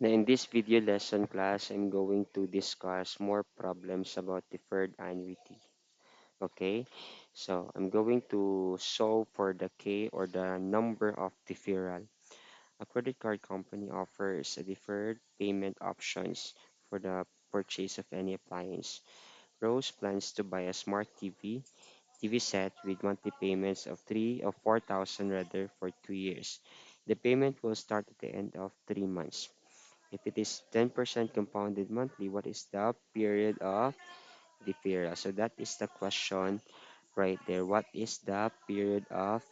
Now, in this video lesson class, I'm going to discuss more problems about deferred annuity. Okay, so I'm going to solve for the K or the number of deferral. A credit card company offers a deferred payment options for the purchase of any appliance. Rose plans to buy a smart TV set with monthly payments of 4,000 rather for 2 years. The payment will start at the end of 3 months. If it is 10% compounded monthly, what is the period of deferral? So that is the question right there. What is the period of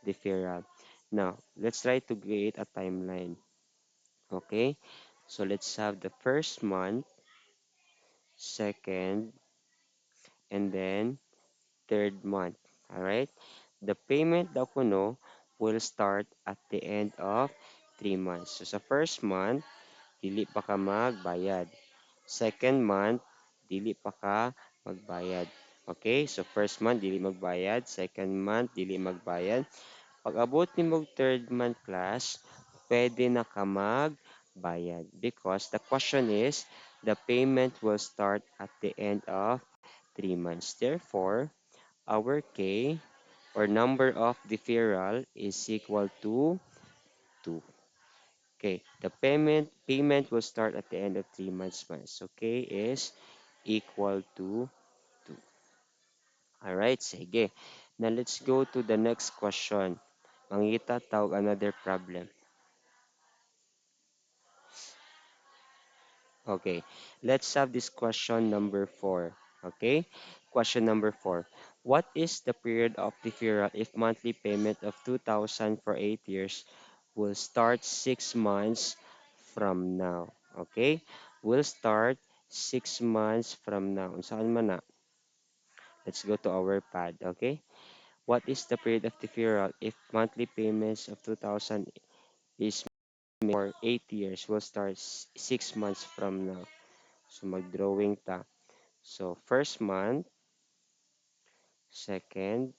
deferral? Now, let's try to create a timeline. Okay, so let's have the first month, second, and then third month. All right, the payment daw kuno will start at the end of 3 months. So sa first month, dili pa ka magbayad. Second month, dili pa ka magbayad. Okay, so first month, dili magbayad. Second month, dili magbayad. Pag abot ni mo third month class, pwede na ka magbayad. Because the question is, the payment will start at the end of 3 months. Therefore, our K or number of deferral is equal to 2. Okay, the payment will start at the end of 3 months. So K is equal to 2. Alright, sige. Now let's go to the next question. Mangita tawag another problem. Okay, let's have this question number 4. Okay, question number 4. What is the period of deferral if monthly payment of 2,000 for 8 years will start 6 months from now? Okay, will start 6 months from now. Saan man na? Let's go to our pad. Okay, what is the period of deferral if monthly payments of 2,000 is for 8 years will start 6 months from now? So mag-drawing ta. So first month, second,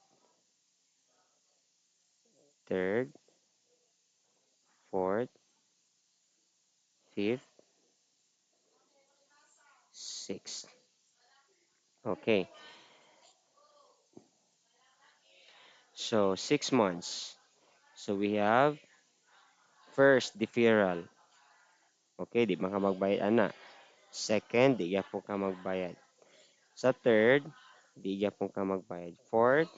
third, fourth, fifth, sixth. Okay. So 6 months. So we have first deferral. Okay, di man ka magbayad ana. Second, di gyapon ka magbayad. Sa third, di gyapon ka magbayad. Fourth,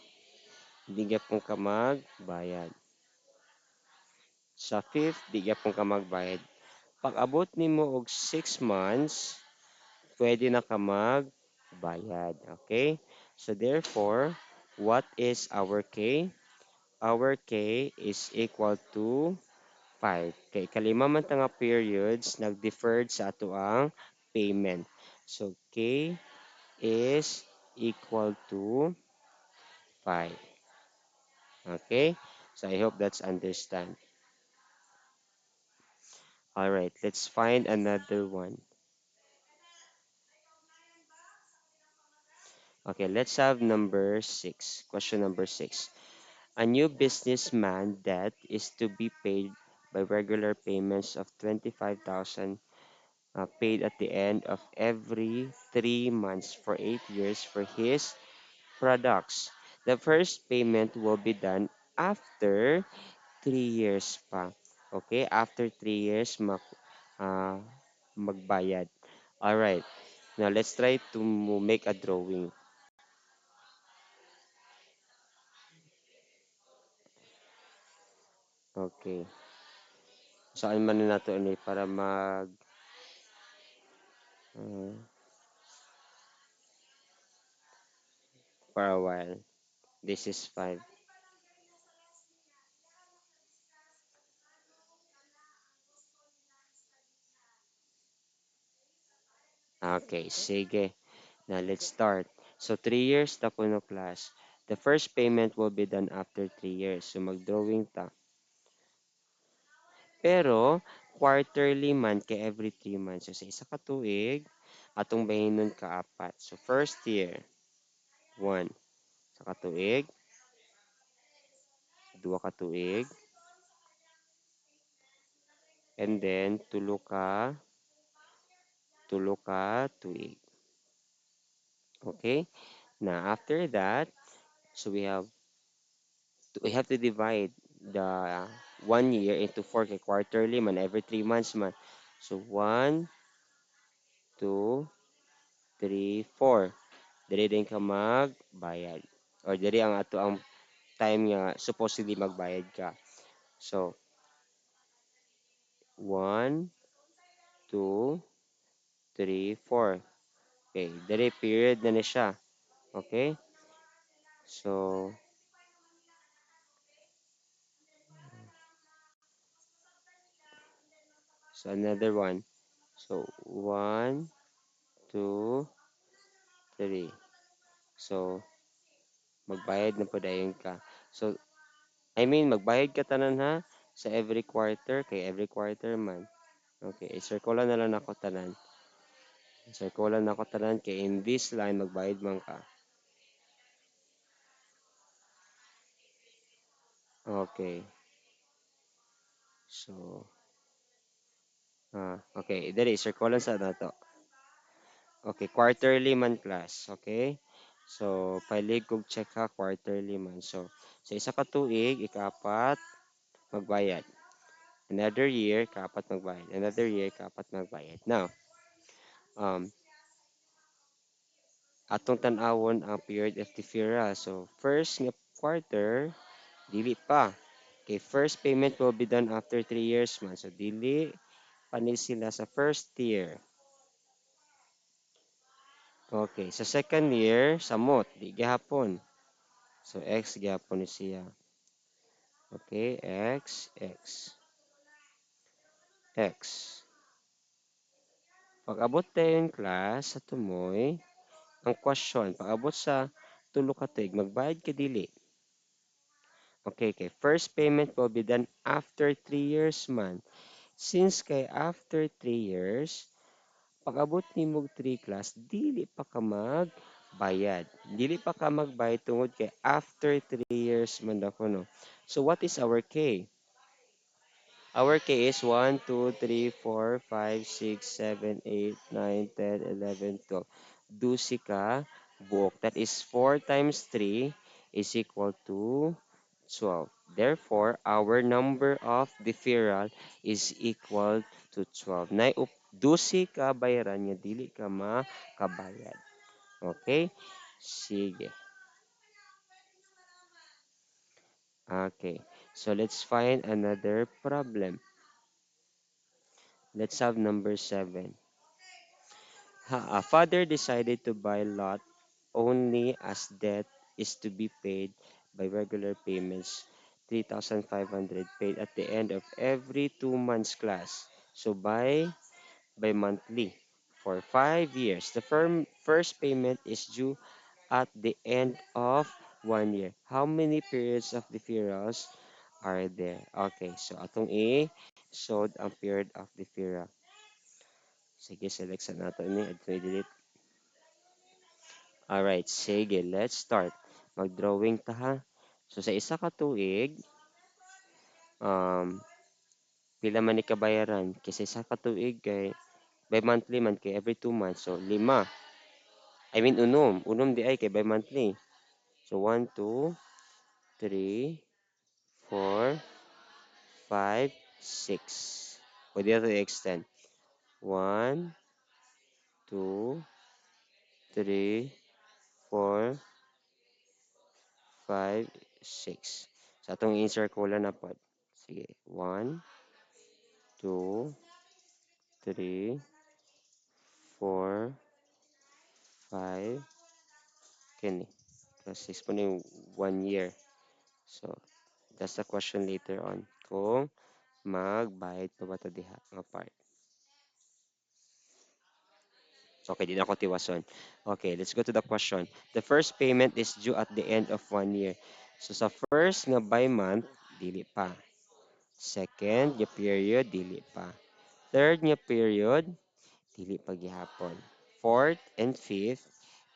di gyapon ka magbayad. Sa fifth, di gyapon ka magbayad. Pag abot nimo og 6 months, pwede na ka magbayad. Okay? So therefore, what is our K? Our K is equal to 5. Kay kalima man ta nga periods nag-deferred sa ato ang payment. So K is equal to 5. Okay? So I hope that's understand. All right, let's find another one. Okay, let's have number 6. Question number 6. A new businessman debt is to be paid by regular payments of 25,000 paid at the end of every 3 months for 8 years for his products. The first payment will be done after 3 years pa. Okay, after 3 years uh, magbayad. All right. Now let's try to make a drawing. Okay. Saan man na nato ini para uh, for a while. This is 5. Okay, sige. Now let's start. So 3 years ta kuno class. The first payment will be done after 3 years. So mag-drawing ta. Pero quarterly man kay every 3 months. So sa isa ka tuig, atong bahinon ka apat. So first year, 1. Sa katuig, 2 ka tuig, and then tulo ka tuig. Okay? Now after that, so we have to divide the 1 year into four kay quarterly man every 3 months man. So 1, 2, 3, 4. Dili din ka magbayad. Or dili ang ato ang time nga supposedly magbayad ka. So 1, 2, 3, 4. Okay, dili period na ni siya. Okay? So another one. So 1, 2, 3. So magbayad na po dayon ka. So I mean magbayad ka tanan ha sa every quarter kay every quarter man. Okay, i-circle na lang ako tanan. I-circle na ako tanan kay in this line magbayad man ka. Okay. So okay, dali circle sa nato. Okay, quarterly man class, okay? So palig kog check ha quarterly man. So sa isa ka tuig ikapat magbayad. Another year kapat magbayad. Another year kapat magbayad. Now, um atong tan-awon ang period of deferral. So first nga quarter dili pa. Okay, first payment will be done after 3 years man. So dili pa ni sila sa first year. Okay, sa second year, samot, di gihapon. So x gihapon ni siya. Okay, x. Pag-abot tayo class sa tumoy, ang question, pag-abot sa tulo ka tuig, magbayad ka dili. Okay, okay. First payment will be done after 3 years man. Since kay after 3 years, pag-abot ni mog 3 class, dili pa ka magbayad. Dili pa ka magbayad tungod kay after 3 years man dako no. So what is our K? Our K is 1, 2, 3, 4, 5, 6, 7, 8, 9, 10, 11, 12. Dusi ka buok. That is 4 times 3 is equal to 12. Therefore, our number of deferral is equal to 12. Dusi ka bayaran nga dili ka makabayad. Okay? Sige. Okay. So let's find another problem. Let's have number 7. A father decided to buy lot only as debt is to be paid by regular payments, 3,500 paid at the end of every 2 months class. So by monthly for 5 years. The first payment is due at the end of 1 year. How many periods of deferrals are there? Okay, so atong showed ang period of deferral. Sige, select sa nato ni at delete. Alright, sige, let's start. Mag-drawing ta ha. So sa isa ka tuig, um, pila man ni kabayaran? Kasi sa isa ka tuig kay by monthly man kay every 2 months. So 5. I mean unom. Unom di ay kay by monthly. So 1, 2, 3, 4, 5, 6. Pwede natin i-extend. 1, 2, 3, 4, 5, 6. Sa atong in-circle na po. Sige. 1, 2, 3, 4, 5. Kini. Plus 6 po na yung 1 year. So, that's the question later on. Kung magbayad pa ba ito diha nga part. So, okay, di na ako tiwason. Okay, let's go to the question. The first payment is due at the end of 1 year. So, sa first nga by month, dili pa. Second nga period, dili pa. Third nga period, dili pa gihapon. Fourth and fifth,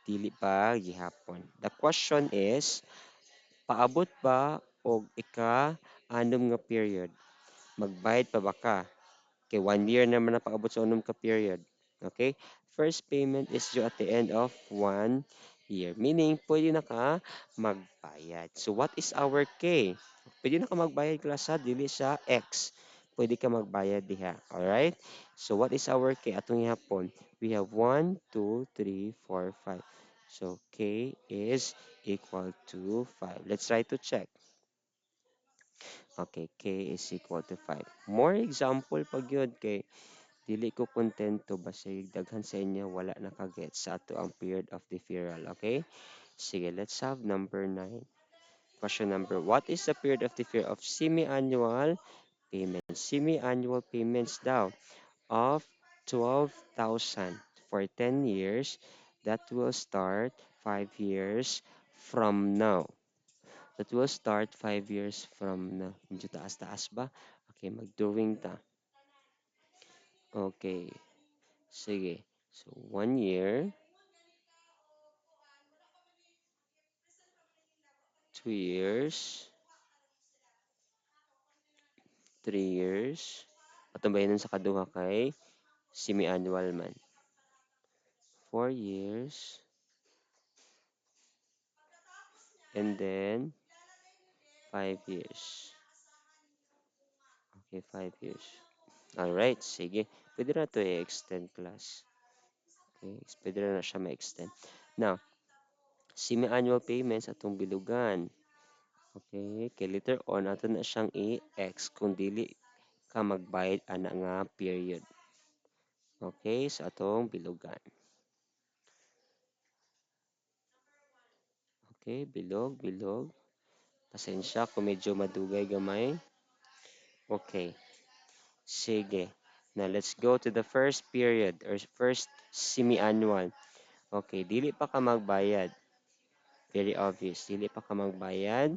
dili pa gihapon. The question is, paabot ba og ika-anom nga period? Magbayad pa ba ka? Okay, 1 year naman na paabot sa unom ka period. Okay? First payment is due at the end of 1 year. Meaning, pwede na ka magbayad. So, what is our K? Pwede na ka magbayad klase sa dili sa X. Pwede ka magbayad diha. Alright? So, what is our K? Atong ihapon. We have 1, 2, 3, 4, 5. So, K is equal to 5. Let's try to check. Okay, K is equal to 5. More example pag yun kay dili ko kontento basig daghan sa inyo wala nakaget sa ato ang period of deferral. Okay? Sige, let's have number 9. Question number, what is the period of deferral of semi-annual payments? Semi-annual payments daw of 12,000 for 10 years that will start 5 years from now. That will start 5 years from now. Medyo taas-taas ba? Okay, mag-drawing ta. Okay, sige. So, 1 year, 2 years, 3 years. Patumbayan nun sa kaduha kay semi-annual man. 4 years, and then 5 years. Okay, 5 years. Alright, sige. Pwede na to i-extend class. Okay, pwede na siya ma-extend. Now, semi-annual payments atong bilugan. Okay, kay later on, ato na siyang i-X kung dili ka magbayad ana nga period. Okay, sa atong bilugan. Okay, bilog, bilog. Pasensya kung medyo madugay gamay. Okay, sige. Now, let's go to the first period or first semi-annual. Okay, dili pa ka magbayad. Very obvious, dili pa ka magbayad.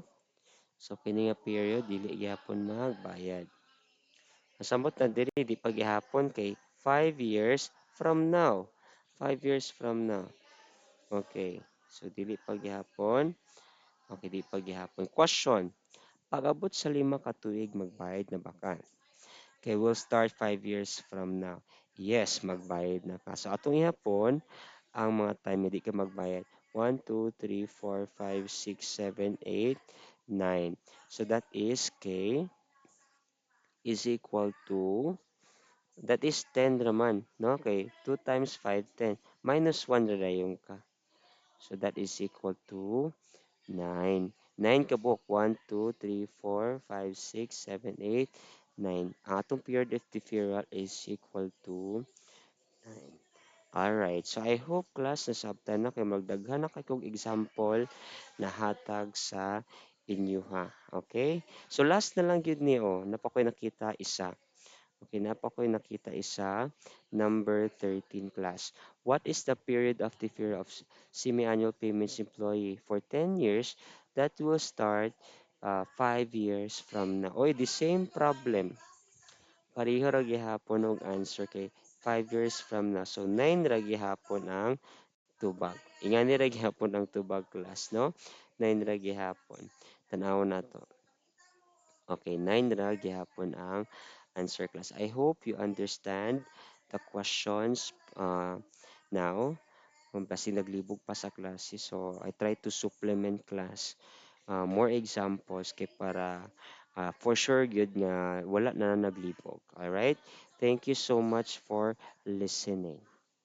So, kini nga period, dili gyapon magbayad. Nasambot na diri, di pa gihapon kay 5 years from now. 5 years from now. Okay, so dili pa gihapon. Okay, di pa gihapon. Question, pag-abot sa 5 ka tuig, magbayad na ba ka? Okay, we'll start 5 years from now. Yes, magbayad na ka. So, atong ihapon, ang mga time na di ka magbayad. 1, 2, 3, 4, 5, 6, 7, 8, 9. So, that is K is equal to, that is 10 naman. No? Okay, 2 times 5, 10. Minus 1 na yung ka. So, that is equal to 9. 9 kabuk. 1, 2, 3, 4, 5, 6, 7, 8, 9. Ang atong period of deferral is equal to 9. Alright, so I hope class na sabtan na kay magdaghan na kay kog example na hatag sa inyo ha. Okay? So last na lang gyud ni napakoy nakita isa. Okay, napakoy nakita isa, number 13 class. What is the period of deferral of semi-annual payments employee for 10 years that will start 5 years from now? Oy, the same problem. Pareho ra gihapon og answer kay 5 years from now. So 9 ra gihapon ang tubag. Ingani ra gihapon ang tubag class, no? 9 ra gihapon. Tanaw na to. Okay, 9 ra gihapon ang answer class. I hope you understand the questions now. Kung kasi naglibog pa sa klase. So, I try to supplement class more examples kay para for sure good nga wala na naglibog. Alright? Thank you so much for listening.